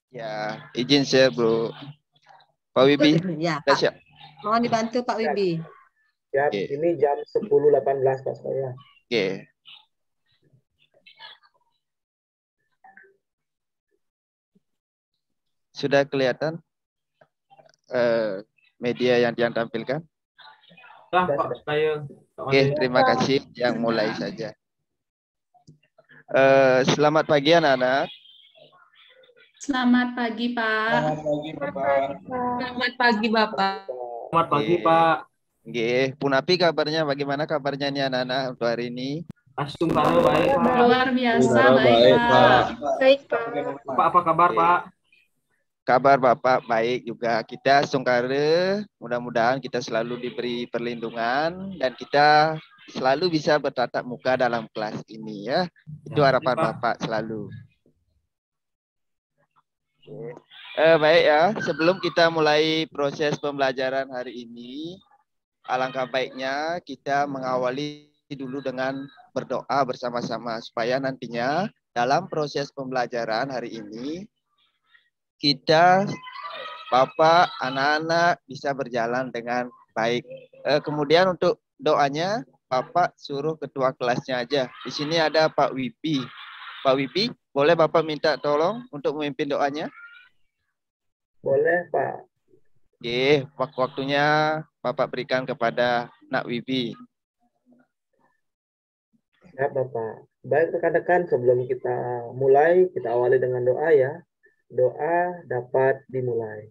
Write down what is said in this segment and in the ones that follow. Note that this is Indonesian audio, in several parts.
Ya, izin share, Bro. Pak Wibi, Ya, udah Pak. siap? Mohon dibantu Pak Wibi. Ya, Oke. ini jam 10.18 Pak saya. Oke. Sudah kelihatan media yang tampilkan? Sudah, Pak, saya. Oke, terima kasih. Yang mulai saja. Selamat pagi anak-anak. Selamat pagi, Pak. Selamat pagi, Bapak. Selamat pagi, Bapak. Selamat pagi, Pak. Oke, Punapi kabarnya bagaimana kabarnya nih anak-anak untuk hari ini? Asum karo baik, Pak. Luar biasa, Saudara baik, baik, Pak. Baik, Pak. Pak, apa kabar, Pak? Kabar Bapak baik juga. Kita sungkare, mudah-mudahan kita selalu diberi perlindungan dan kita selalu bisa bertatap muka dalam kelas ini ya. Itu harapan Bapak selalu. Oke. Baik ya, sebelum kita mulai proses pembelajaran hari ini, alangkah baiknya kita mengawali dulu dengan berdoa bersama-sama supaya nantinya dalam proses pembelajaran hari ini kita, Bapak, anak-anak bisa berjalan dengan baik. Kemudian untuk doanya, Bapak suruh ketua kelasnya aja. Di sini ada Pak Wibi. Pak Wibi, boleh Bapak minta tolong untuk memimpin doanya? Boleh, Pak. Oke, waktu-waktunya Bapak berikan kepada Nak Wibi. Ya, Bapak. Baik, rekan-rekan, sebelum kita mulai, kita awali dengan doa ya. Doa dapat dimulai.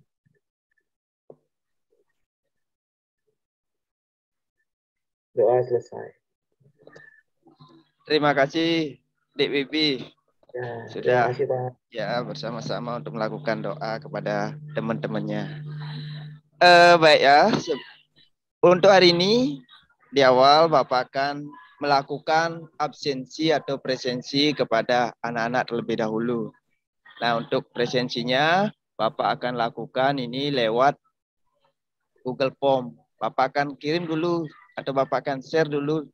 Doa selesai. Terima kasih, Dik Wibi. Ya, Sudah terima kasih, Pak. ya bersama-sama untuk melakukan doa kepada teman-temannya. Baik ya, untuk hari ini di awal Bapak akan melakukan absensi atau presensi kepada anak-anak terlebih dahulu. Nah, untuk presensinya Bapak akan lakukan ini lewat Google Form. Bapak akan kirim dulu atau Bapak akan share dulu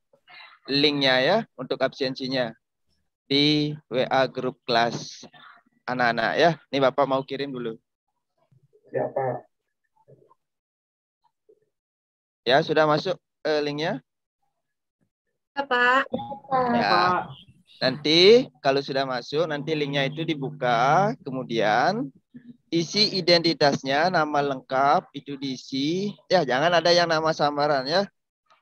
linknya ya untuk absensinya di WA grup kelas anak-anak ya. Ini Bapak mau kirim dulu. Siapa? Ya, sudah masuk linknya? Pak. Ya. Nanti kalau sudah masuk, nanti linknya itu dibuka, kemudian isi identitasnya, nama lengkap itu diisi. Ya, jangan ada yang nama samaran ya.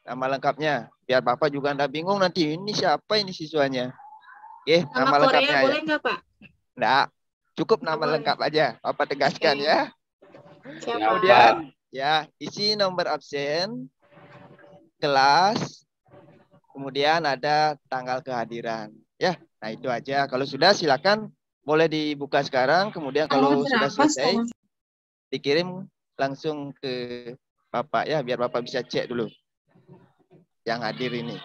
Nama lengkapnya. Biar Bapak juga Anda bingung nanti ini siapa ini siswanya. Oke, nama Nama lengkapnya Korea ya. boleh nggak, Pak? Enggak, cukup nama Boleh. lengkap aja. Bapak tegaskan ya. Siapa? Kemudian ya, isi nomor absen, kelas, kemudian ada tanggal kehadiran. Ya, nah itu aja. Kalau sudah silakan boleh dibuka sekarang. Kemudian kalau sudah selesai dikirim langsung ke Bapak ya, biar Bapak bisa cek dulu yang hadir ini.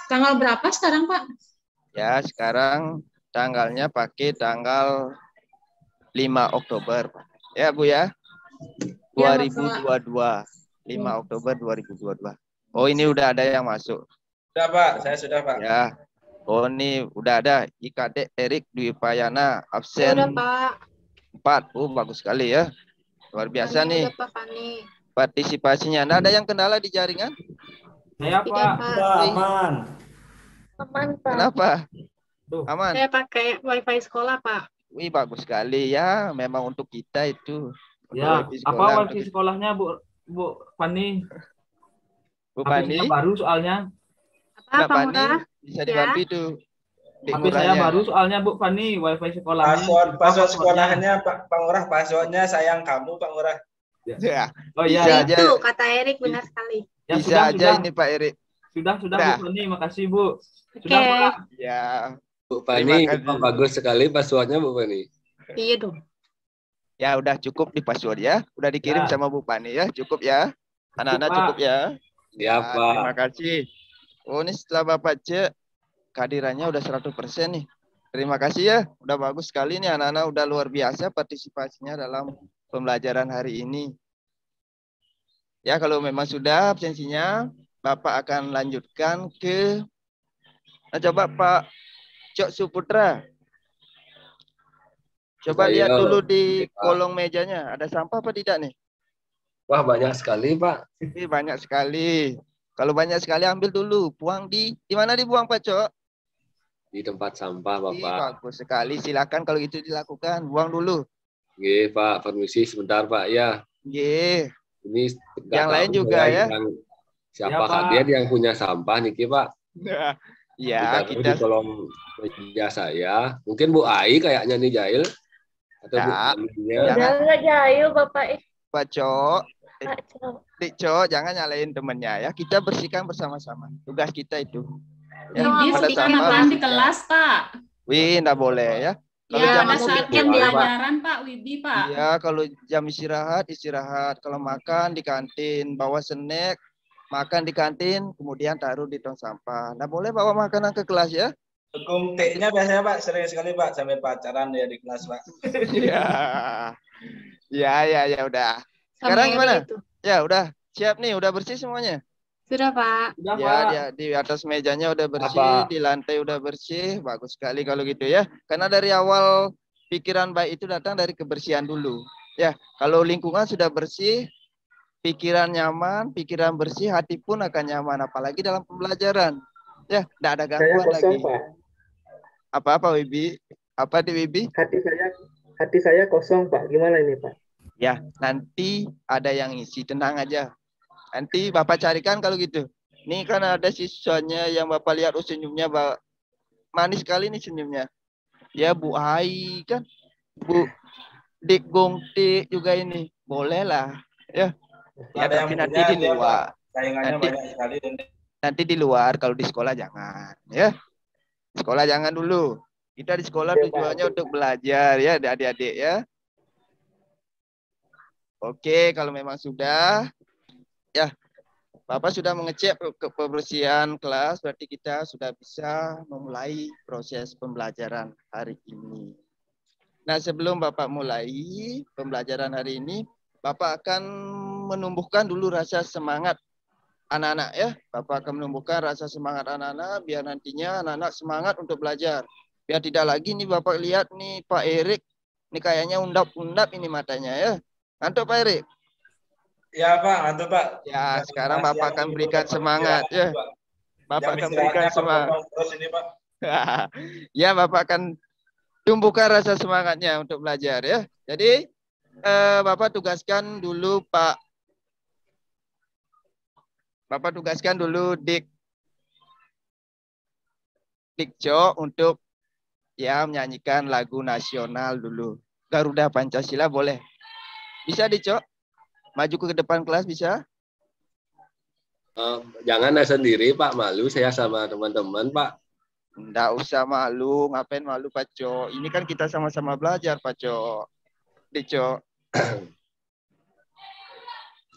Tanggal berapa sekarang, Pak? Ya, sekarang tanggalnya pakai tanggal 5 Oktober. Ya, Bu ya. 2022. 5 Oktober 2022. Oh, ini udah ada yang masuk. Sudah, Pak. Saya sudah, Pak. Ya. Oh, ini udah ada IKD Erik Dwi Payana absen Udah, Pak. 4. Oh, bagus sekali ya. Luar biasa nih. Udah, Pak Fani. Partisipasinya. Nah, ada yang kendala di jaringan? Saya, Tidak, Pak. Pak. Aman. Aman, Pak. Kenapa? Tuh. Aman. Saya pakai wifi sekolah, Pak. Wih, bagus sekali ya. Memang untuk kita itu. Ya, Wifi apa sekolah. wifi sekolahnya, Bu Fani? Bu Pani, HP-nya baru soalnya. Apa, Mbak Pak Pani Murah? bisa dibantu itu. HP saya baru soalnya, Bu Fani, wifi sekolahnya. Password sekolahnya, Pak Ngurah. Passwordnya sayang kamu, Pak Ngurah. Ya. Oh iya. Bisa aja. Itu kata Erik benar sekali. Ya, Bisa aja ini Pak Erik. Sudah, Udah. Bu Fani. Makasih, Bu. Oke. Sudah, Pak. Ya. Bu Terima Fani, kasih. bagus sekali passwordnya Bu Fani. Iya dong. Ya udah cukup di password ya. Udah dikirim Ya. sama Bu Pani ya. Cukup ya. Anak-anak Pak. cukup ya. Ya, Nah, Pak. terima kasih. Oh, ini setelah Bapak cek kehadirannya udah 100% nih. Terima kasih ya. Udah bagus sekali nih anak-anak, udah luar biasa partisipasinya dalam pembelajaran hari ini. Ya, kalau memang sudah absensinya, Bapak akan lanjutkan ke coba Pak Cok Suputra. Coba lihat dulu di kolong mejanya, ada sampah apa tidak nih? Wah, banyak sekali, Pak. Ini banyak sekali. Kalau banyak sekali ambil dulu, buang di mana dibuang Pak Cok? Di tempat sampah, Bapak. Bagus sekali, silakan kalau itu dilakukan, buang dulu. Oke, Pak, permisi sebentar, Pak. Ya. Oke. Ini yang lain juga ya. Siapa kalian yang punya sampah nih, Pak? Ya, kita di kolom meja saya. Mungkin Bu Ai kayaknya nih jahil. Atau Jangan jahil, Bapak. Pak Cok. Dik Cok, jangan nyalain temennya ya. Kita bersihkan bersama-sama. Tugas kita itu. Ya, bersihkan makan di kelas, Pak. Wih, enggak boleh ya. Kalau ya, jam ada saatnya pelajaran, Pak Wibi, Pak. Iya, kalau jam istirahat. Kalau makan di kantin, bawa snack, makan di kantin, kemudian taruh di tong sampah. Nggak boleh bawa makanan ke kelas ya. Dukung T-nya biasanya Pak, sering sekali Pak, sampai pacaran ya di kelas Pak. Ya, udah. Sekarang gimana? Ya, udah siap nih, udah bersih semuanya. Sudah Pak. Sudah, ya, Pak. di atas mejanya udah bersih, di lantai udah bersih, bagus sekali kalau gitu ya. Karena dari awal pikiran baik itu datang dari kebersihan dulu. Ya, kalau lingkungan sudah bersih, pikiran nyaman, pikiran bersih, hati pun akan nyaman, apalagi dalam pembelajaran. Ya, tidak ada gangguan lagi. Pak. Apa Wibi? Apa di Wibi? Hati saya kosong Pak. Gimana ini Pak? Ya, nanti ada yang isi, tenang aja. Nanti Bapak carikan kalau gitu. Nih kan ada siswanya yang Bapak lihat senyumnya manis sekali nih senyumnya. Ya Bu Ai kan, Bu Dik Gongti juga ini. Boleh lah. Ya. Ya tapi nanti di luar. Nanti di luar, kalau di sekolah jangan. Ya. Sekolah jangan dulu. Kita di sekolah tujuannya untuk belajar ya adik-adik ya. Oke, kalau memang sudah. Ya, Bapak sudah mengecek kebersihan kelas, berarti kita sudah bisa memulai proses pembelajaran hari ini. Nah, sebelum Bapak mulai pembelajaran hari ini, Bapak akan menumbuhkan dulu rasa semangat anak-anak ya. Bapak akan menumbuhkan rasa semangat anak-anak, biar nantinya anak-anak semangat untuk belajar. Biar tidak lagi nih Bapak lihat nih Pak Erik, ini kayaknya undap-undap ini matanya ya. Ngantuk Pak Erik? Ya Pak, ngantuk Pak. Ya, sekarang Bapak akan berikan semangat ya. Bapak akan berikan semangat. Terus ini Pak. Ya, Bapak akan tumbuhkan rasa semangatnya untuk belajar ya. Jadi Bapak tugaskan dulu Dik Cok untuk ya menyanyikan lagu nasional dulu. Garuda Pancasila boleh. Bisa Dik Cok? Maju ke depan kelas bisa? Jangan sendiri Pak, malu saya sama teman-teman Pak. Nggak usah malu, ngapain malu Pak Cok? Ini kan kita sama-sama belajar Pak Cok. Dik Cok.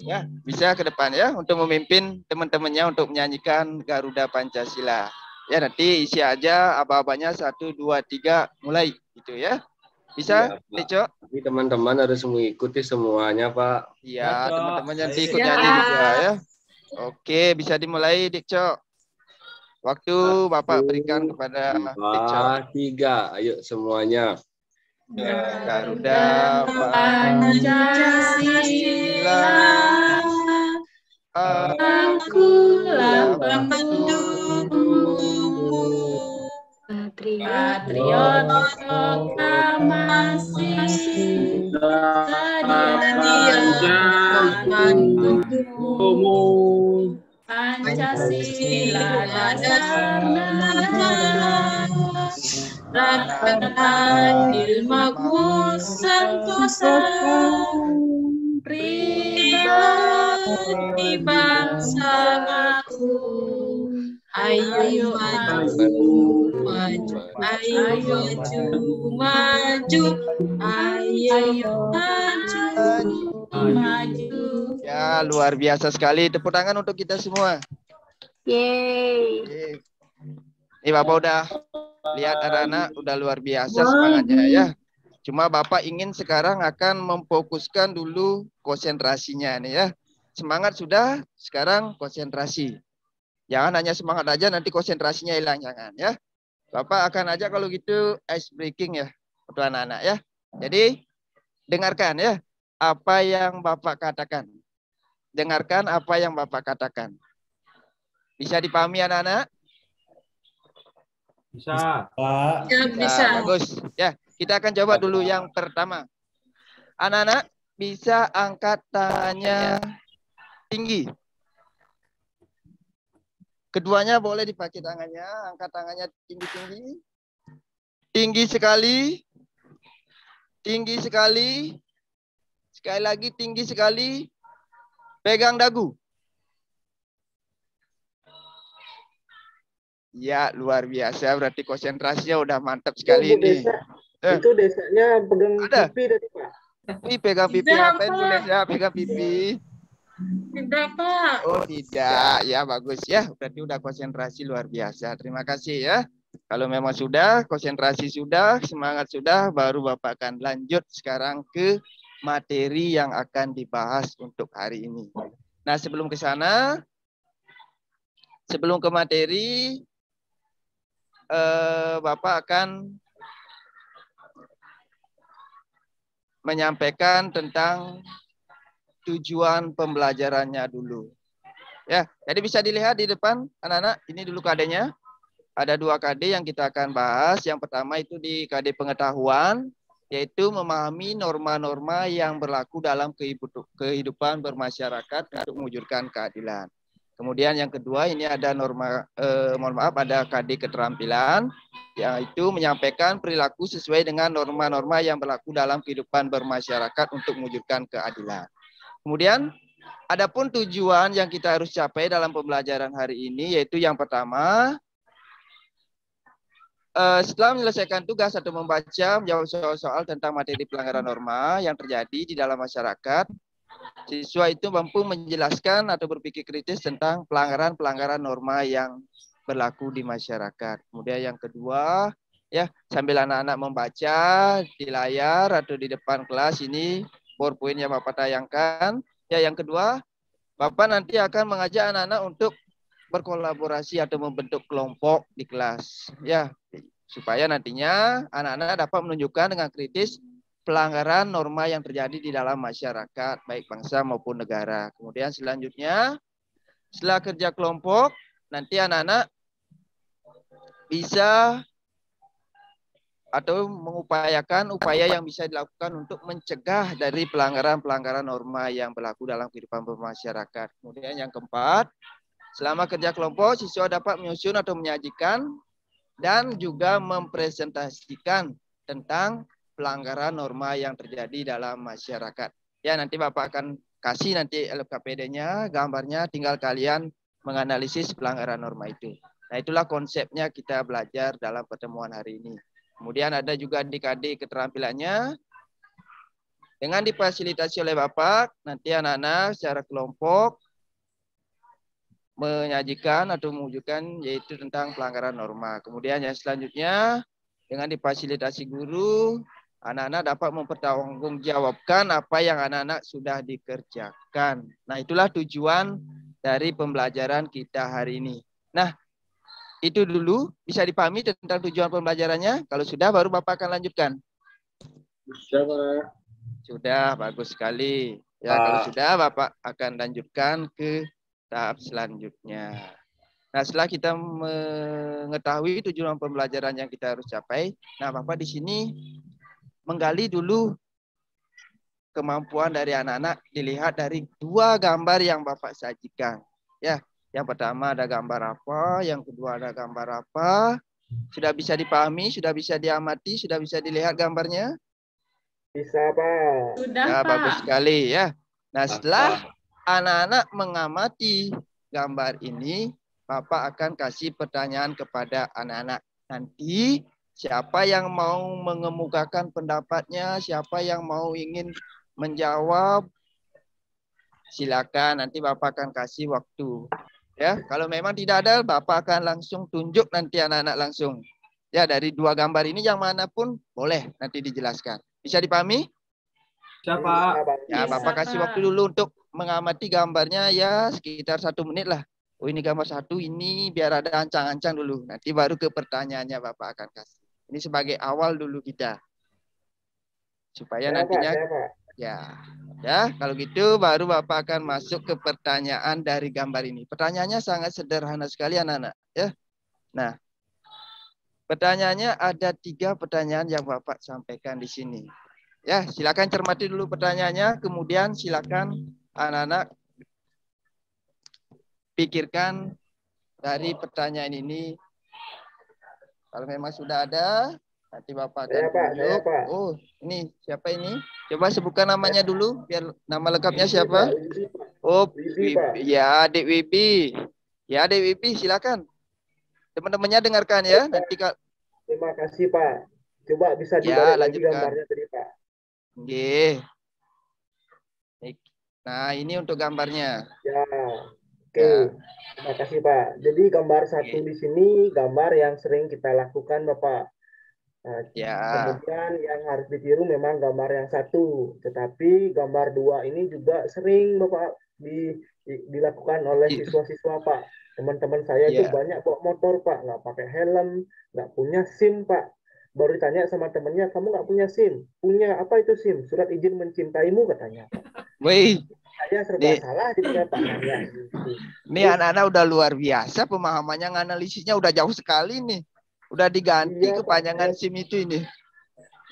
Ya, bisa ke depan ya untuk memimpin teman-temannya untuk menyanyikan Garuda Pancasila. Ya, nanti isi aja aba-abanya 1, 2, 3 mulai gitu ya. Bisa, Dik Cok? Tapi teman-teman harus mengikuti semuanya, Pak. Iya, teman-teman yang ikut nyanyi juga ya. Oke, bisa dimulai Dik Cok. Waktu Bapak berikan kepada Dik Cok. 3, ayo semuanya. Garuda Pancasila, aku lambangmu, patriot proklamasi, Pancasila dasar negara, rakyat adil makmur sentosa, pribadi bangsaku. Ayo maju, maju, ayo maju, ayo maju. Ya, luar biasa sekali. Tepuk tangan untuk kita semua. Yeay. Ini Bapak udah lihat anak-anak udah luar biasa semangatnya ya. Cuma Bapak ingin sekarang akan memfokuskan dulu konsentrasinya nih ya. semangat sudah, sekarang konsentrasi. Jangan hanya semangat aja nanti konsentrasinya hilang, jangan ya. Bapak akan ajak kalau gitu ice breaking ya untuk anak-anak ya. Jadi dengarkan ya apa yang Bapak katakan. Dengarkan apa yang Bapak katakan. Bisa dipahami anak-anak? Bisa. Bisa. Bagus. Ya, kita akan coba dulu yang pertama. Anak-anak bisa angkat tangannya tinggi. Keduanya boleh dipakai tangannya, angkat tangannya tinggi-tinggi. Tinggi sekali. Tinggi sekali. Sekali lagi tinggi sekali. Pegang dagu. Ya, luar biasa. Berarti konsentrasinya udah mantap sekali ini. Itu desanya pegang pipi dari Pak. Pipi, pegang pipi. Ngapain Bu Desa? Pegang pipi. Tidak, Pak. Oh, tidak. Ya, bagus ya. Berarti udah konsentrasi luar biasa. Terima kasih ya. Kalau memang sudah, konsentrasi sudah, semangat sudah, baru Bapak akan lanjut sekarang ke materi yang akan dibahas untuk hari ini. Nah, sebelum ke sana, sebelum ke materi, Bapak akan menyampaikan tentang tujuan pembelajarannya dulu. Ya, jadi bisa dilihat di depan anak-anak, ini dulu KD-nya. Ada 2 KD yang kita akan bahas. Yang pertama itu di KD pengetahuan, yaitu memahami norma-norma yang berlaku dalam kehidupan bermasyarakat untuk mewujudkan keadilan. Kemudian yang kedua ini ada ada KD keterampilan, yaitu menyampaikan perilaku sesuai dengan norma-norma yang berlaku dalam kehidupan bermasyarakat untuk mewujudkan keadilan. Kemudian adapun tujuan yang kita harus capai dalam pembelajaran hari ini, yaitu yang pertama, setelah menyelesaikan tugas atau membaca, menjawab soal-soal tentang materi pelanggaran norma yang terjadi di dalam masyarakat, siswa itu mampu menjelaskan atau berpikir kritis tentang pelanggaran-pelanggaran norma yang berlaku di masyarakat. Kemudian yang kedua, ya sambil anak-anak membaca di layar atau di depan kelas ini PowerPoint yang Bapak tayangkan. Ya, yang kedua, Bapak nanti akan mengajak anak-anak untuk berkolaborasi atau membentuk kelompok di kelas. Ya, supaya nantinya anak-anak dapat menunjukkan dengan kritis pelanggaran norma yang terjadi di dalam masyarakat, baik bangsa maupun negara. Kemudian selanjutnya, setelah kerja kelompok, nanti anak-anak bisa atau mengupayakan upaya yang bisa dilakukan untuk mencegah dari pelanggaran-pelanggaran norma yang berlaku dalam kehidupan bermasyarakat. Kemudian yang keempat, selama kerja kelompok, siswa dapat menyusun atau menyajikan dan juga mempresentasikan tentang pelanggaran norma yang terjadi dalam masyarakat. Ya, nanti Bapak akan kasih nanti LKPD-nya, gambarnya, tinggal kalian menganalisis pelanggaran norma itu. Nah, itulah konsepnya kita belajar dalam pertemuan hari ini. Kemudian ada juga di KD keterampilannya. Dengan difasilitasi oleh Bapak, nanti anak-anak secara kelompok menyajikan atau mewujudkan yaitu tentang pelanggaran norma. Kemudian yang selanjutnya, dengan difasilitasi guru, anak-anak dapat mempertanggungjawabkan apa yang anak-anak sudah dikerjakan. Nah, itulah tujuan dari pembelajaran kita hari ini. Nah, itu dulu bisa dipahami tentang tujuan pembelajarannya. Kalau sudah, baru Bapak akan lanjutkan. Sudah, Pak. Sudah, bagus sekali. Ya, kalau sudah, Bapak akan lanjutkan ke tahap selanjutnya. Nah, setelah kita mengetahui tujuan pembelajaran yang kita harus capai, nah Bapak di sini menggali dulu kemampuan dari anak-anak dilihat dari 2 gambar yang Bapak sajikan. Ya, yang pertama ada gambar apa, yang kedua ada gambar apa. Sudah bisa dipahami, sudah bisa diamati, sudah bisa dilihat gambarnya? Bisa, Pak. Sudah, Ya, Pak. bagus sekali ya. Nah, setelah anak-anak mengamati gambar ini, Bapak akan kasih pertanyaan kepada anak-anak. Nanti siapa yang mau mengemukakan pendapatnya, siapa yang mau ingin menjawab, silakan. Nanti Bapak akan kasih waktu. Ya, kalau memang tidak ada, Bapak akan langsung tunjuk nanti anak-anak langsung. Ya, dari 2 gambar ini yang manapun boleh nanti dijelaskan. Bisa dipahami? Siapa? Ya, Bapak kasih waktu dulu untuk mengamati gambarnya ya sekitar 1 menit lah. Oh ini gambar 1 ini biar ada ancang-ancang dulu. Nanti baru ke pertanyaannya Bapak akan kasih. Ini sebagai awal dulu kita. Supaya nantinya ya. Ya, kalau gitu baru Bapak akan masuk ke pertanyaan dari gambar ini. Pertanyaannya sangat sederhana sekali anak-anak ya. Nah, pertanyaannya ada 3 pertanyaan yang Bapak sampaikan di sini. Ya, silakan cermati dulu pertanyaannya, kemudian silakan anak-anak pikirkan dari pertanyaan ini. Kalau memang sudah ada, nanti Bapak akan tunjuk. Oh, ini siapa ini? Coba sebutkan namanya dulu, biar nama lengkapnya siapa? Oh, ya Adik Wibi. Ya Adik Wibi, silakan. Teman-temannya dengarkan ya. Nanti terima kasih Pak. Coba bisa dibalik lagi gambarnya tadi Pak. Oke. Nah, ini untuk gambarnya. Ya. Oke. Terima kasih Pak. Jadi gambar 1 di sini gambar yang sering kita lakukan Bapak. Kemudian yang harus ditiru memang gambar yang 1, tetapi gambar 2 ini juga sering Bapak dilakukan oleh siswa-siswa Pak. Teman-teman saya itu banyak bawa motor Pak, nggak pakai helm, nggak punya SIM Pak. Baru ditanya sama temannya, kamu nggak punya SIM? Punya apa itu SIM? Surat izin mencintaimu katanya. Wih, saya serba salah jadinya Pak. Ini anak-anak udah luar biasa pemahamannya, analisisnya udah jauh sekali nih. Udah diganti kepanjangan SIM itu ini.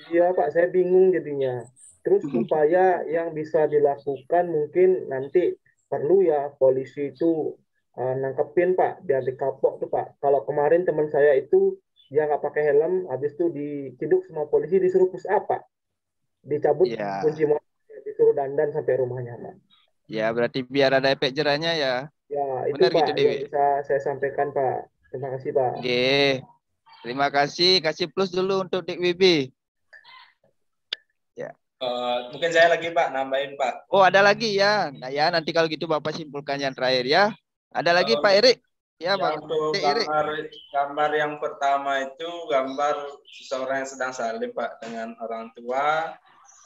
Iya Pak, saya bingung jadinya. Terus upaya yang bisa dilakukan mungkin nanti perlu ya polisi itu nangkepin Pak, biar dikapok tuh Pak. Kalau kemarin teman saya itu dia nggak pakai helm, habis itu diciduk sama polisi, disuruh push up Pak. Dicabut kunci motor, disuruh dandan sampai rumahnya Pak. Ya berarti biar ada efek jerahnya ya. Ya itu benar Pak gitu, Dewi. Yang bisa saya sampaikan Pak. Terima kasih Pak. Oke. Terima kasih. Kasih plus dulu untuk Dik Wibi. Ya. Mungkin saya lagi Pak, nambahin Pak. Oh ada lagi ya. Nah ya nanti kalau gitu Bapak simpulkan yang terakhir ya. Ada lagi Pak Erik. Ya Pak. Untuk gambar yang pertama itu gambar seseorang yang sedang salin Pak dengan orang tua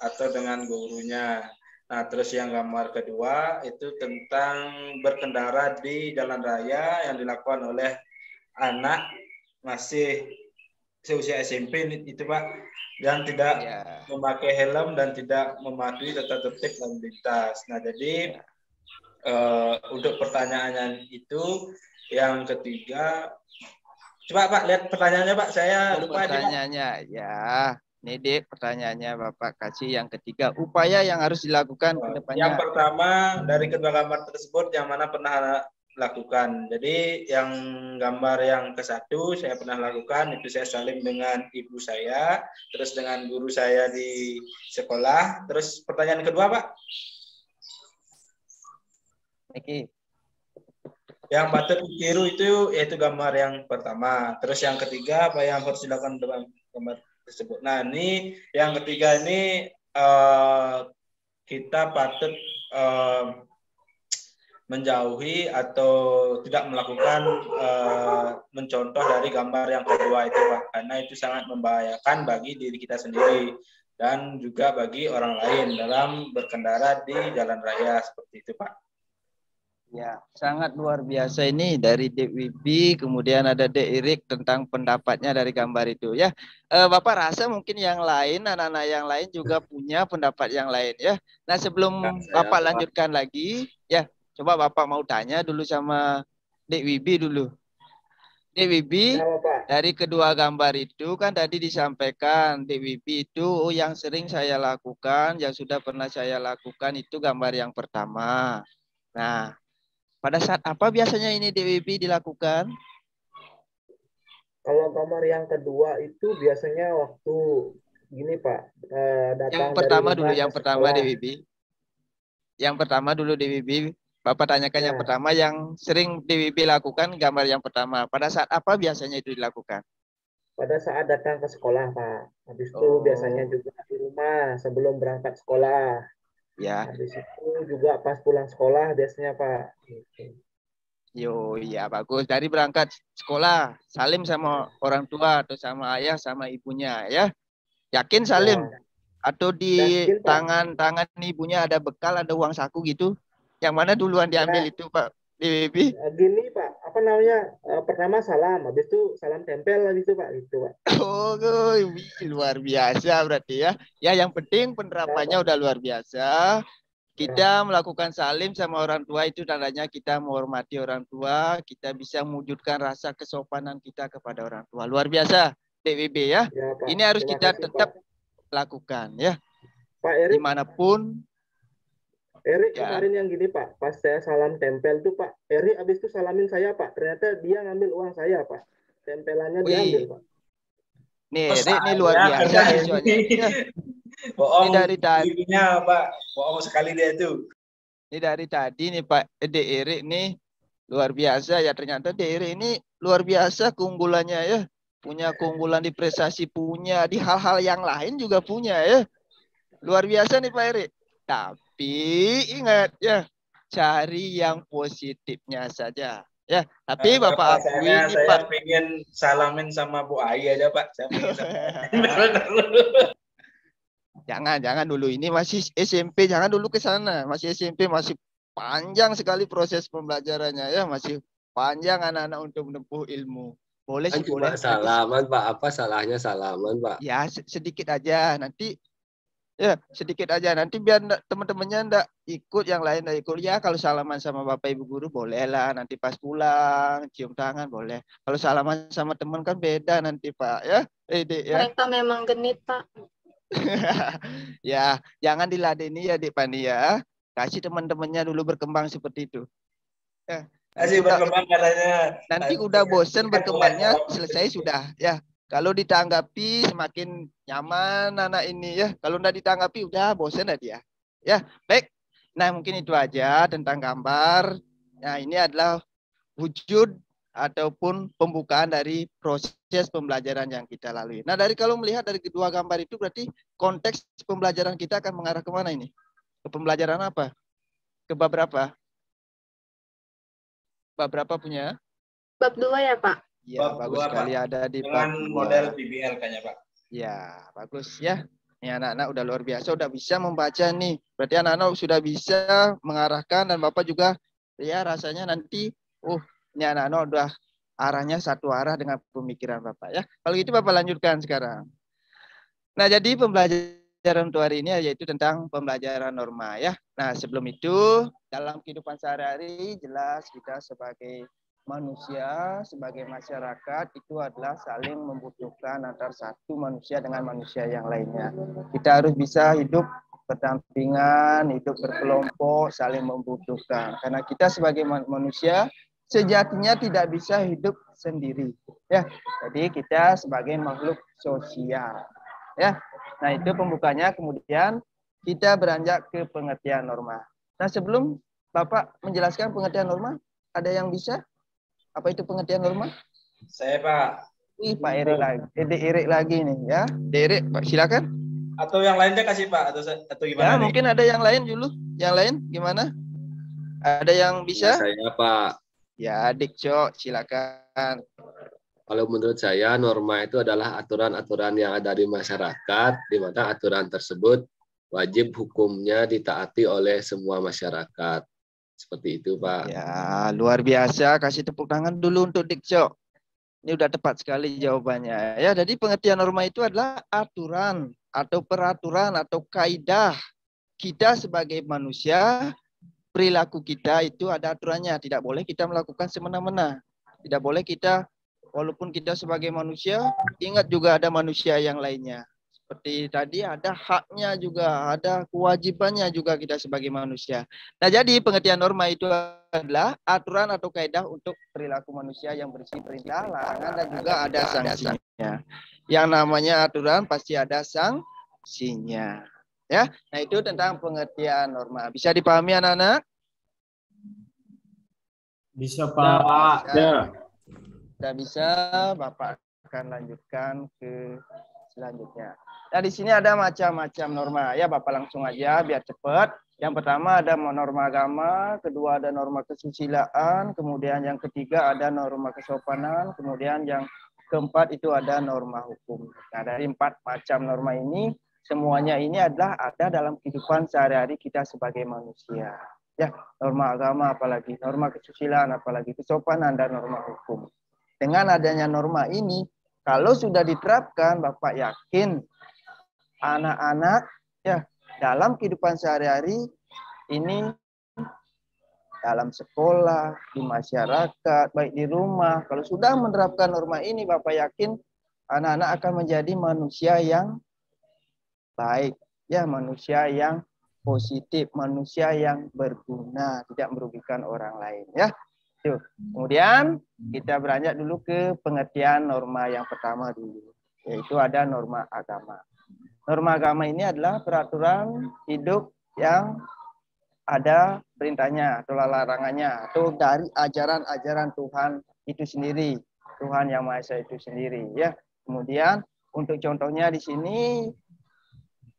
atau dengan gurunya. Nah terus yang gambar kedua itu tentang berkendara di jalan raya yang dilakukan oleh anak masih seusia SMP itu Pak, yang tidak memakai helm dan tidak mematuhi tata tertib lalu lintas. Nah jadi untuk pertanyaannya itu yang ketiga, coba Pak lihat pertanyaannya Pak, saya lupa pertanyaannya ya. Ini Dik, pertanyaannya Bapak kasih yang ketiga, upaya yang harus dilakukan ke depannya. Yang pertama dari kedua gambar tersebut yang mana pernah lakukan. Jadi yang gambar yang ke-1 saya pernah lakukan, itu saya saling dengan ibu saya, terus dengan guru saya di sekolah. Terus pertanyaan kedua Pak. Oke. Yang patut ditiru itu yaitu gambar yang pertama. Terus yang ketiga apa yang harus dilakukan dengan gambar tersebut. Nah ini yang ketiga ini kita patut menjauhi atau tidak melakukan mencontoh dari gambar yang kedua itu Pak, karena itu sangat membahayakan bagi diri kita sendiri dan juga bagi orang lain dalam berkendara di jalan raya seperti itu Pak. Ya, sangat luar biasa ini dari Dek Wibi, kemudian ada Dek Erik tentang pendapatnya dari gambar itu ya. Bapak rasa mungkin yang lain, anak-anak yang lain juga punya pendapat yang lain ya. Nah sebelum Bapak lanjutkan lagi ya, coba Bapak mau tanya dulu sama Dek Wibi dulu. Dek Wibi, dari kedua gambar itu kan tadi disampaikan Dek Wibi itu yang sering saya lakukan, yang sudah pernah saya lakukan itu gambar yang pertama. Nah, pada saat apa biasanya ini Dek Wibi dilakukan? Kalau gambar yang kedua itu biasanya waktu gini Pak, datang yang pertama dari dulu, yang pertama Dek Wibi. Yang pertama dulu Dek Wibi. Bapak tanyakan yang pertama yang sering Dek Wibi lakukan gambar yang pertama. Pada saat apa biasanya itu dilakukan? Pada saat datang ke sekolah Pak. Habis itu biasanya juga di rumah sebelum berangkat sekolah. Ya. Habis itu juga pas pulang sekolah biasanya Pak. Yo, iya bagus. Dari berangkat sekolah, salim sama orang tua atau sama ayah sama ibunya ya. Yakin salim? Atau di tangan ibunya ada bekal, ada uang saku gitu? Yang mana duluan diambil itu Pak DWB? Gini Pak, apa namanya? Pertama salam, habis itu salam tempel habis itu Pak, gitu Pak. Oh, luar biasa berarti ya. Ya, yang penting penerapannya udah luar biasa. Kita melakukan salim sama orang tua itu tandanya kita menghormati orang tua, kita bisa mewujudkan rasa kesopanan kita kepada orang tua. Luar biasa, DWB ya. Ya, Pak. Ini harus Terima kita kasih, tetap Pak. lakukan ya. Pak Erik, Dimanapun. Erik Ya. kemarin yang gini Pak, pas saya salam tempel tuh Pak, Erik abis itu salamin saya Pak, ternyata dia ngambil uang saya Pak, tempelannya diambil Pak. Nih, Erik ini luar biasa soalnya. Bohong. Ini dari tadi. Pak, bohong sekali dia itu. Ini dari tadi nih Pak Erik nih luar biasa ya, ternyata Erik ini luar biasa keunggulannya ya. Punya keunggulan di prestasi, punya di hal-hal yang lain juga punya ya. Luar biasa nih Pak Erik. Tapi ingat ya, cari yang positifnya saja. Ya, tapi Bapak akui ini saya Pak. pengen salamin sama Bu Ai aja Pak. Saya pengen Jangan dulu, ini masih SMP, jangan dulu ke sana. Masih SMP, masih panjang sekali proses pembelajarannya ya, masih panjang anak-anak untuk menempuh ilmu. Boleh sih, boleh. Salaman Pak, apa salahnya salaman Pak? Ya sedikit aja, nanti ya sedikit aja, nanti biar teman-temannya ndak ikut, yang lain ndak ikut. Ya kalau salaman sama Bapak Ibu guru boleh lah, nanti pas pulang cium tangan boleh. Kalau salaman sama teman kan beda nanti Pak ya. Dek, ya. Mereka memang genit Pak. Ya, jangan diladeni ya Dik Pani ya. Kasih teman-temannya dulu berkembang seperti itu. Ya. Kasih berkembang katanya. Nanti udah bosen berkembangnya, selesai sudah ya. Kalau ditanggapi semakin nyaman anak ini ya. Kalau udah ditanggapi udah bosen dah dia. Ya, baik. Nah, mungkin itu aja tentang gambar. Nah, ini adalah wujud ataupun pembukaan dari proses pembelajaran yang kita lalui. Nah, kalau melihat dari kedua gambar itu berarti konteks pembelajaran kita akan mengarah kemana ini? Ke pembelajaran apa? Ke bab berapa? Bab berapa punya? Bab 2 ya Pak? Ya, bab bagus 2, sekali Pak. ada di dengan bab 2. Model PBL kayaknya Pak. Ya, bagus ya. Ini anak-anak udah luar biasa, udah bisa membaca nih. Berarti anak-anak sudah bisa mengarahkan, dan Bapak juga ya rasanya nanti ini anak-anak udah arahnya satu arah dengan pemikiran Bapak ya. Kalau gitu Bapak lanjutkan sekarang. Nah, jadi pembelajaran untuk hari ini yaitu tentang pembelajaran norma ya. Nah, sebelum itu dalam kehidupan sehari-hari jelas kita sebagai manusia, sebagai masyarakat itu adalah saling membutuhkan antara satu manusia dengan manusia yang lainnya. Kita harus bisa hidup berdampingan, hidup berkelompok, saling membutuhkan. Karena kita sebagai manusia sejatinya tidak bisa hidup sendiri. Ya, jadi kita sebagai makhluk sosial. Ya, nah itu pembukanya. Kemudian kita beranjak ke pengertian norma. Nah, sebelum Bapak menjelaskan pengertian norma, ada yang bisa? Apa itu pengertian norma? Saya Pak. Pak Erik lagi. Erik lagi nih ya. Erik, Pak silakan. Atau yang lainnya kasih Pak atau gimana? Ya, mungkin ada yang lain dulu. Yang lain gimana? Ada yang bisa? Saya Pak. Ya, Dik Cok, silakan. Kalau menurut saya norma itu adalah aturan-aturan yang ada di masyarakat, di mana aturan tersebut wajib hukumnya ditaati oleh semua masyarakat. Seperti itu, Pak. Ya, luar biasa. Kasih tepuk tangan dulu untuk Dik Cok. Ini udah tepat sekali jawabannya. Ya, jadi pengertian norma itu adalah aturan atau peraturan atau kaidah kita sebagai manusia. Perilaku kita itu ada aturannya. Tidak boleh kita melakukan semena-mena. Tidak boleh kita, walaupun kita sebagai manusia, ingat juga ada manusia yang lainnya. Seperti tadi ada haknya juga, ada kewajibannya juga kita sebagai manusia. Nah, jadi pengertian norma itu adalah aturan atau kaidah untuk perilaku manusia yang bersih perintah, larangan, dan juga ada sanksinya. Yang namanya aturan pasti ada sanksinya. Ya, nah itu tentang pengertian norma. Bisa dipahami anak-anak? Bisa Pak. Ya. Sudah bisa, Bapak akan lanjutkan ke selanjutnya. Nah, di sini ada macam-macam norma. Ya, Bapak langsung aja biar cepat. Yang pertama ada norma agama, kedua ada norma kesusilaan, kemudian yang ketiga ada norma kesopanan, kemudian yang keempat itu ada norma hukum. Nah, dari 4 macam norma ini, semuanya ini adalah ada dalam kehidupan sehari-hari kita sebagai manusia. Ya, norma agama apalagi, norma kesusilaan apalagi, kesopanan dan norma hukum. Dengan adanya norma ini, kalau sudah diterapkan, Bapak yakin anak-anak ya dalam kehidupan sehari-hari ini, dalam sekolah, di masyarakat, baik di rumah, kalau sudah menerapkan norma ini, Bapak yakin anak-anak akan menjadi manusia yang baik, ya, manusia yang positif, manusia yang berguna, tidak merugikan orang lain, ya. Tuh. Kemudian kita beranjak dulu ke pengertian norma yang pertama dulu, yaitu ada norma agama. Norma agama ini adalah peraturan hidup yang ada perintahnya atau larangannya atau dari ajaran-ajaran Tuhan itu sendiri, Tuhan yang Maha Esa itu sendiri, ya. Kemudian untuk contohnya di sini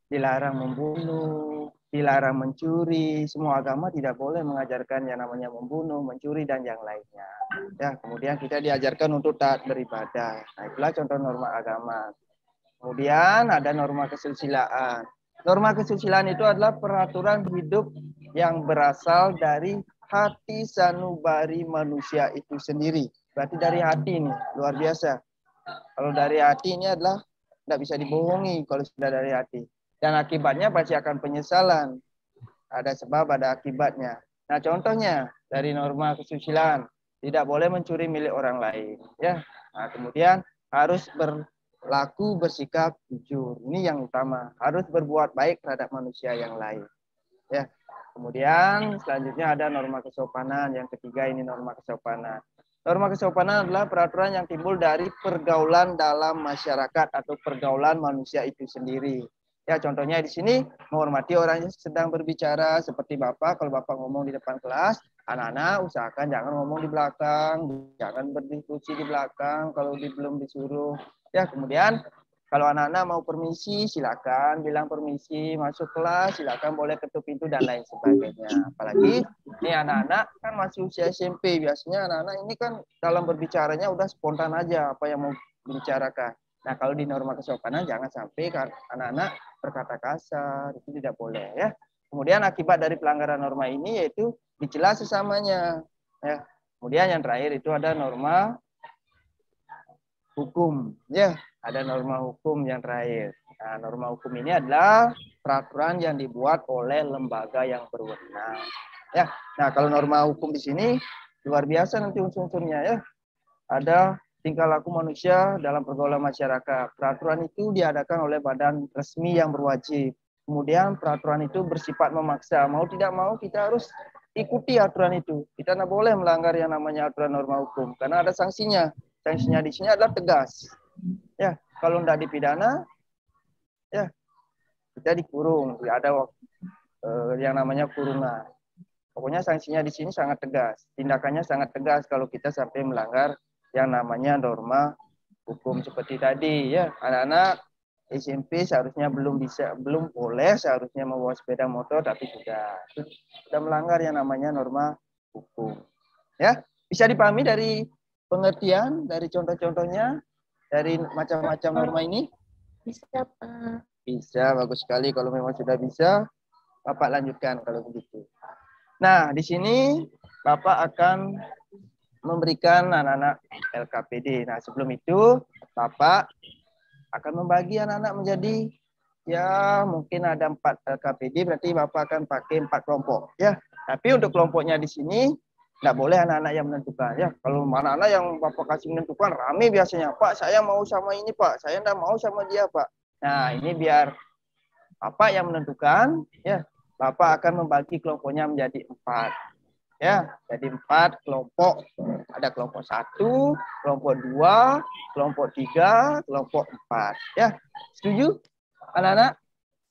dilarang membunuh, dilarang mencuri. Semua agama tidak boleh mengajarkan yang namanya membunuh, mencuri dan yang lainnya. Ya, kemudian kita diajarkan untuk taat beribadah. Nah, itulah contoh norma agama. Kemudian ada norma kesusilaan. Norma kesusilaan itu adalah peraturan hidup yang berasal dari hati sanubari manusia itu sendiri. Berarti dari hati ini, luar biasa. Kalau dari hati ini adalah tidak bisa dibohongi kalau sudah dari hati. Dan akibatnya pasti akan penyesalan. Ada sebab, ada akibatnya. Nah, contohnya dari norma kesusilaan, tidak boleh mencuri milik orang lain. Ya. Nah, kemudian harus berlaku bersikap jujur. Ini yang utama. Harus berbuat baik terhadap manusia yang lain. Ya. Kemudian selanjutnya ada norma kesopanan. Yang ketiga ini norma kesopanan. Norma kesopanan adalah peraturan yang timbul dari pergaulan dalam masyarakat atau pergaulan manusia itu sendiri. Ya, contohnya di sini menghormati orang yang sedang berbicara seperti Bapak. Kalau Bapak ngomong di depan kelas, anak-anak usahakan jangan ngomong di belakang, jangan berdiskusi di belakang kalau belum disuruh. Ya, kemudian kalau anak-anak mau permisi, silakan bilang permisi, masuk kelas, silakan boleh ketuk pintu dan lain sebagainya. Apalagi ini anak-anak kan masih usia SMP, biasanya anak-anak ini kan dalam berbicaranya udah spontan aja apa yang mau dibicarakan. Nah, kalau di norma kesopanan jangan sampai anak-anak berkata kasar, itu tidak boleh, ya. Kemudian akibat dari pelanggaran norma ini yaitu dicela sesamanya, ya. Kemudian yang terakhir itu ada norma hukum, ya. Ada norma hukum yang terakhir. Nah, norma hukum ini adalah peraturan yang dibuat oleh lembaga yang berwenang, ya. Nah, kalau norma hukum di sini luar biasa nanti unsur-unsurnya, ya. Ada tingkah laku manusia dalam pergaulan masyarakat. Peraturan itu diadakan oleh badan resmi yang berwajib. Kemudian peraturan itu bersifat memaksa. Mau tidak mau kita harus ikuti aturan itu. Kita tidak boleh melanggar yang namanya aturan norma hukum. Karena ada sanksinya. Sanksinya di sini adalah tegas. Ya, kalau tidak dipidana, ya kita dikurung. Ada yang namanya kurungan. Pokoknya sanksinya di sini sangat tegas. Tindakannya sangat tegas kalau kita sampai melanggar yang namanya norma hukum seperti tadi, ya. Anak-anak SMP seharusnya belum boleh seharusnya membawa sepeda motor, tapi sudah melanggar yang namanya norma hukum, ya. Bisa dipahami dari pengertian, dari contoh-contohnya, dari macam-macam norma ini? Bisa, Pak. Bisa, bagus sekali. Kalau memang sudah bisa, Bapak lanjutkan kalau begitu. Nah, di sini Bapak akan memberikan anak-anak LKPD. Nah, sebelum itu Bapak akan membagi anak-anak menjadi, ya mungkin ada 4 LKPD, berarti Bapak akan pakai 4 kelompok, ya. Tapi untuk kelompoknya di sini tidak boleh anak-anak yang menentukan, ya. Kalau anak-anak yang Bapak kasih menentukan rame biasanya, Pak saya mau sama ini Pak, saya tidak mau sama dia Pak. Nah, ini biar Bapak yang menentukan, ya. Bapak akan membagi kelompoknya menjadi 4. Ya, jadi 4 kelompok. Ada kelompok 1, kelompok 2, kelompok 3, kelompok 4. Ya, setuju anak-anak?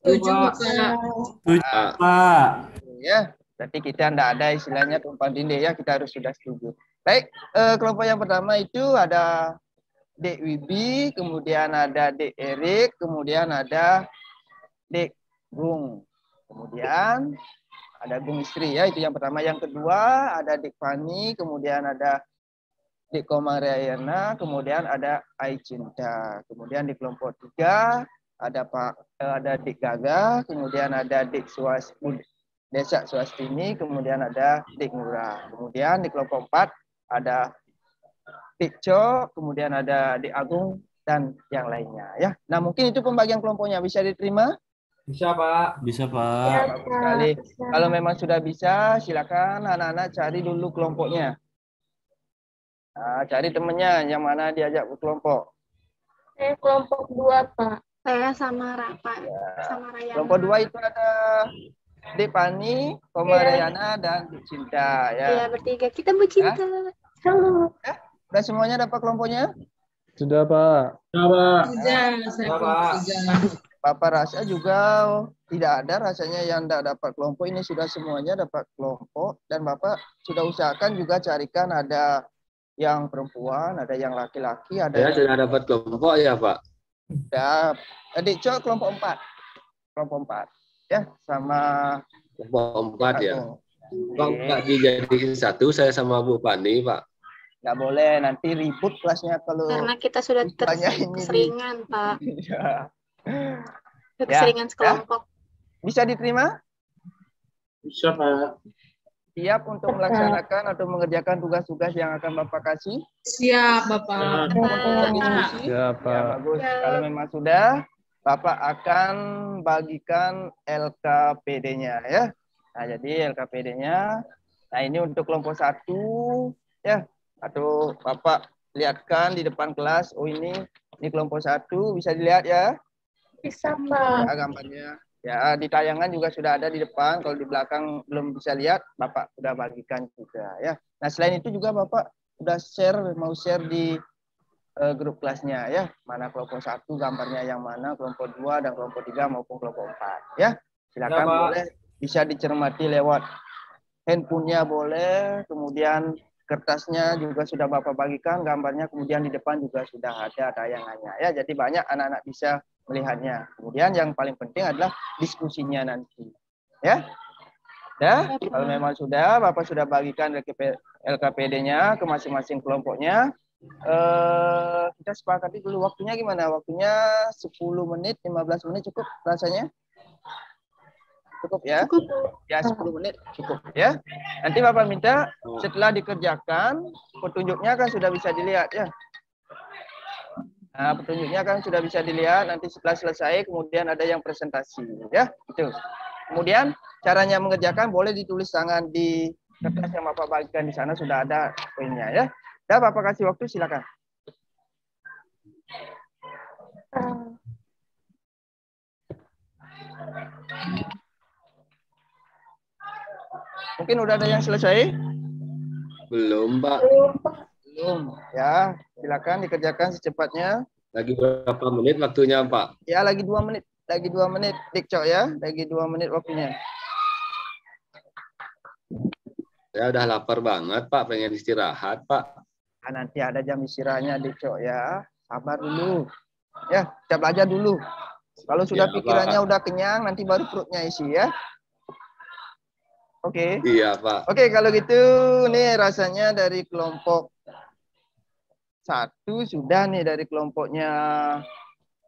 Setuju, Pak. Setuju, Pak. Ya, berarti kita tidak ada istilahnya tumpang tindih, ya, kita harus sudah setuju. Baik, kelompok yang pertama itu ada Dek Wibi, kemudian ada Dek Erik, kemudian ada Dek Gung. Kemudian ada Gung istri, ya, itu yang pertama. Yang kedua ada Dik Fani, kemudian ada Dik Komariana, kemudian ada Ai Cinta. Kemudian di kelompok 3 ada Dik Gaga, kemudian ada Dik Desa Swastini, kemudian ada Dik Nura. Kemudian di kelompok 4 ada Dik Co, kemudian ada Dik Agung, dan yang lainnya. Ya, nah mungkin itu pembagian kelompoknya bisa diterima. Bisa, Pak. Bisa, Ya, Pak. Bagus sekali. Kalau memang sudah bisa, silakan anak-anak cari dulu kelompoknya. Nah, cari temennya yang mana diajak berkelompok. Saya kelompok 2, Pak. Saya sama Rapa, Ya. sama Rayana. Kelompok 2 itu ada Dik Pani, Rayana, dan Dik Cinta. Iya, Ya. bertiga. Kita bercinta. Halo. Ya, udah semuanya dapat kelompoknya? Sudah, Pak. Sudah, saya Sudah, Pak. sudah. Bapak rasa juga tidak ada rasanya yang tidak dapat kelompok. Ini sudah semuanya dapat kelompok. Dan Bapak sudah usahakan juga carikan ada yang perempuan, ada yang laki-laki, ada Saya yang... sudah dapat kelompok ya, Pak. Sudah. Adik Cok kelompok 4. Kelompok 4. Ya, sama... Kelompok 4 ya. Pak, Oke. Pak dijadikan satu, saya sama Bu Pani, Pak. Nggak boleh, nanti ribut kelasnya kalau... Karena kita sudah banyak ini. keseringan, Pak. Ya. Sudah keseringan sekelompok. Bisa diterima? Bisa, Pak. Siap untuk melaksanakan atau mengerjakan tugas-tugas yang akan Bapak kasih? Siap, Bapak. Diskusi? Ya, Ya, Pak. bagus. Ya. Kalau memang sudah, Bapak akan bagikan LKPD-nya ya. Nah, jadi LKPD-nya, nah ini untuk kelompok 1 ya. Atau Bapak lihatkan di depan kelas, oh ini kelompok 1, bisa dilihat ya. Bisa, Pak. Ya, gambarnya. Ya, di tayangan juga sudah ada di depan. Kalau di belakang belum bisa lihat, Bapak sudah bagikan juga ya. Nah, selain itu juga Bapak sudah mau share di grup kelasnya ya. Mana kelompok 1 gambarnya yang mana, kelompok 2 dan kelompok 3 maupun kelompok 4 ya. Silakan Ya, Pak. boleh bisa dicermati lewat handphonenya boleh, kemudian kertasnya juga sudah Bapak bagikan, gambarnya kemudian di depan juga sudah ada tayangannya ya. Jadi banyak anak-anak bisa melihatnya. Kemudian yang paling penting adalah diskusinya nanti. Ya. Ya, kalau memang sudah Bapak sudah bagikan LKPD-nya ke masing-masing kelompoknya. Kita sepakati dulu waktunya gimana? Waktunya 10 menit, 15 menit cukup rasanya? Cukup ya? Cukup. Ya 10 menit cukup ya. Nanti Bapak minta setelah dikerjakan petunjuknya kan sudah bisa dilihat ya. Nah, petunjuknya kan sudah bisa dilihat, nanti setelah selesai kemudian ada yang presentasi ya. Itu. Kemudian caranya mengerjakan boleh ditulis tangan di kertas yang Bapak bagikan di sana sudah ada poinnya ya. Ya, Bapak kasih waktu silakan. Mungkin udah ada yang selesai? Belum, Pak. Belum. Ya, silakan dikerjakan secepatnya. Lagi berapa menit waktunya, Pak? Ya, lagi 2 menit. Lagi 2 menit, Dik Cok ya. Lagi 2 menit waktunya. Saya udah lapar banget, Pak. Pengen istirahat, Pak. Nah, nanti ada jam istirahatnya, Dik Cok ya. Sabar dulu. Ya, kita belajar dulu. Kalau sudah Ya, pikirannya Pak. udah kenyang, nanti baru perutnya isi ya. Oke. Iya, Pak. Oke, kalau gitu nih rasanya dari kelompok 1 sudah nih, dari kelompoknya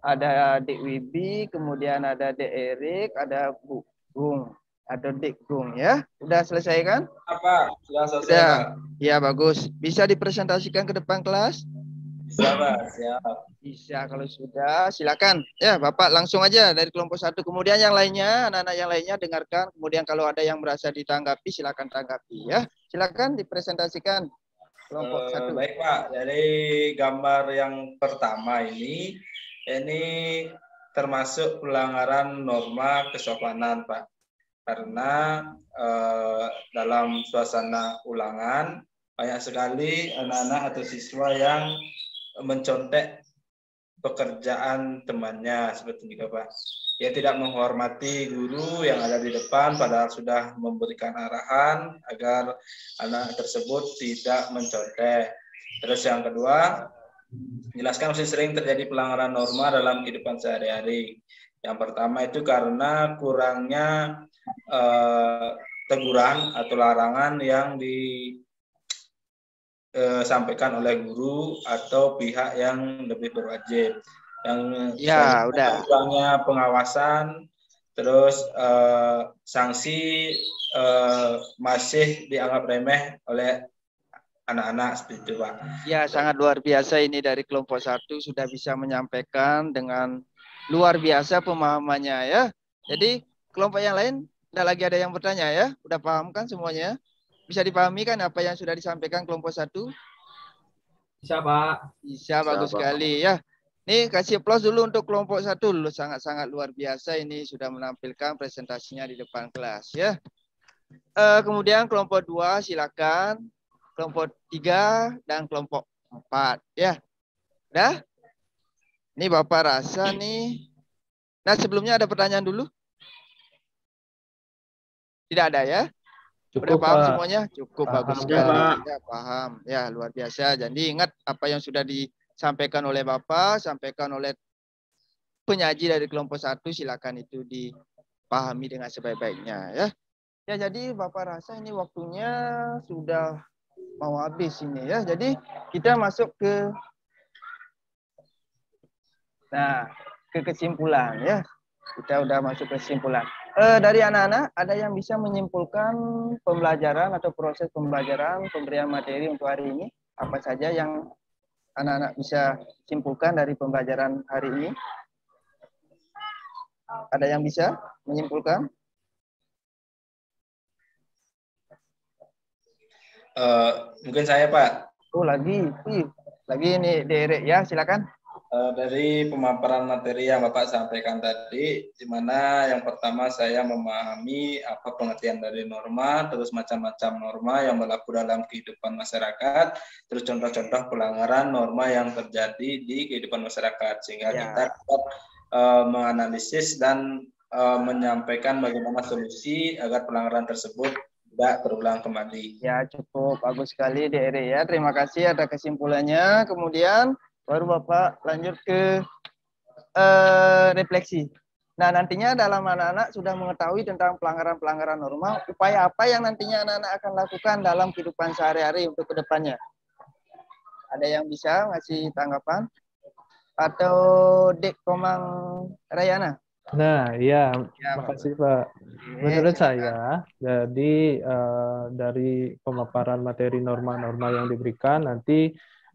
ada Dik Wibi, kemudian ada Dik Erik, ada Bu Gung, ada Dik Gung ya. Udah selesai kan? Apa? Sudah selesai, Ya. Pak. Ya, bagus. Bisa dipresentasikan ke depan kelas? Bisa, Pak. Siap. Bisa, kalau sudah silakan. Ya, Bapak langsung aja dari kelompok 1. Kemudian yang lainnya, anak-anak yang lainnya dengarkan. Kemudian kalau ada yang merasa ditanggapi, silakan tanggapi ya. Silakan dipresentasikan kelompok 1. Baik, Pak. Jadi gambar yang pertama ini termasuk pelanggaran norma kesopanan, Pak. Karena dalam suasana ulangan banyak sekali anak-anak atau siswa yang mencontek pekerjaan temannya seperti itu, Pak. Dia tidak menghormati guru yang ada di depan padahal sudah memberikan arahan agar anak tersebut tidak mencontek. Terus yang kedua, jelaskan masih sering terjadi pelanggaran norma dalam kehidupan sehari-hari. Yang pertama itu karena kurangnya teguran atau larangan yang disampaikan oleh guru atau pihak yang lebih berwajib. Yang Ya, udah. kurangnya pengawasan Terus sanksi masih dianggap remeh oleh anak-anak seperti itu, Pak. Ya, sangat luar biasa ini dari kelompok 1 sudah bisa menyampaikan dengan luar biasa pemahamannya ya. Jadi kelompok yang lain tidak lagi ada yang bertanya ya. Udah paham kan semuanya? Bisa dipahami kan apa yang sudah disampaikan kelompok 1? Bisa, Pak. Bisa, bagus sekali ya. Nih kasih aplaus dulu untuk kelompok 1 dulu, sangat-sangat luar biasa ini sudah menampilkan presentasinya di depan kelas ya. Kemudian kelompok 2 silakan, kelompok 3 dan kelompok 4 ya. Udah? Ini Bapak rasa nih. Nah, sebelumnya ada pertanyaan dulu? Tidak ada ya? Udah Cukup, paham Pak. semuanya? Cukup, Paham, bagus Pak. sekali. Ya, paham. Ya, luar biasa. Jadi ingat apa yang sudah disampaikan oleh Bapak, sampaikan oleh penyaji dari kelompok 1, silakan itu dipahami dengan sebaik-baiknya ya. Ya, jadi Bapak rasa ini waktunya sudah mau habis ini ya. Jadi kita masuk ke kesimpulan ya. Kita udah masuk ke kesimpulan. Dari anak-anak ada yang bisa menyimpulkan pembelajaran atau proses pembelajaran pemberian materi untuk hari ini? Apa saja yang anak-anak bisa simpulkan dari pembelajaran hari ini? Ada yang bisa menyimpulkan? Mungkin saya, Pak. Oh, lagi ini Derek ya, silakan. Dari pemaparan materi yang Bapak sampaikan tadi, di mana yang pertama saya memahami apa pengertian dari norma, terus macam-macam norma yang berlaku dalam kehidupan masyarakat, terus contoh-contoh pelanggaran norma yang terjadi di kehidupan masyarakat, sehingga kita dapat menganalisis dan menyampaikan bagaimana solusi agar pelanggaran tersebut tidak terulang kembali. Ya, cukup bagus sekali Derek ya. Terima kasih ada kesimpulannya. Kemudian baru Bapak lanjut ke refleksi. Nah, nantinya dalam anak-anak sudah mengetahui tentang pelanggaran-pelanggaran norma, upaya apa yang nantinya anak-anak akan lakukan dalam kehidupan sehari-hari untuk kedepannya? Ada yang bisa ngasih tanggapan? Atau Dek Komang Rayana? Nah, iya, makasih Pak. Menurut saya, jadi dari pemaparan materi norma-norma yang diberikan, nanti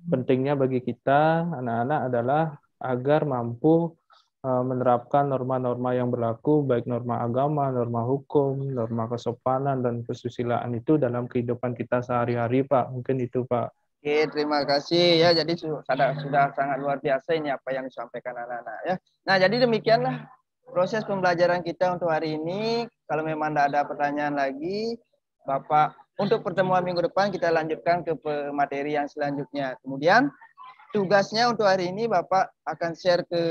pentingnya bagi kita, anak-anak, adalah agar mampu menerapkan norma-norma yang berlaku, baik norma agama, norma hukum, norma kesopanan, dan kesusilaan itu dalam kehidupan kita sehari-hari, Pak. Mungkin itu, Pak. Oke, terima kasih ya. Jadi sudah sangat luar biasa ini apa yang disampaikan anak-anak ya. Nah, jadi demikianlah proses pembelajaran kita untuk hari ini. Kalau memang tidak ada pertanyaan lagi, Bapak, untuk pertemuan minggu depan kita lanjutkan ke materi yang selanjutnya. Kemudian tugasnya untuk hari ini Bapak akan share ke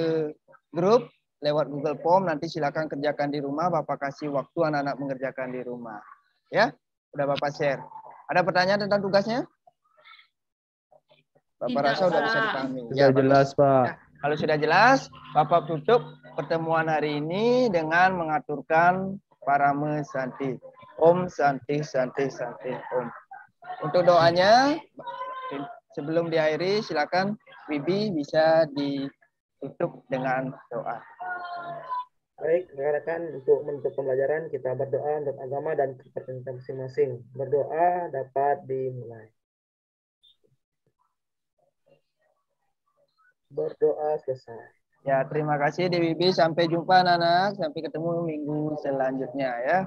grup lewat Google Form. Nanti silakan kerjakan di rumah. Bapak kasih waktu anak-anak mengerjakan di rumah. Ya, udah Bapak share. Ada pertanyaan tentang tugasnya? Bapak rasa sudah bisa dipahami. Sudah jelas, Pak. Nah, kalau sudah jelas, Bapak tutup pertemuan hari ini dengan mengaturkan parame santi. Om santi santi santi om. Untuk doanya, sebelum diakhiri, silakan Wibi bisa ditutup dengan doa. Baik, rekan-rekan, untuk menutup pembelajaran kita berdoa untuk agama dan kepercayaan masing-masing. Berdoa dapat dimulai. Berdoa selesai. Ya, terima kasih Dewi B. Sampai jumpa anak-anak. Sampai ketemu minggu selanjutnya ya.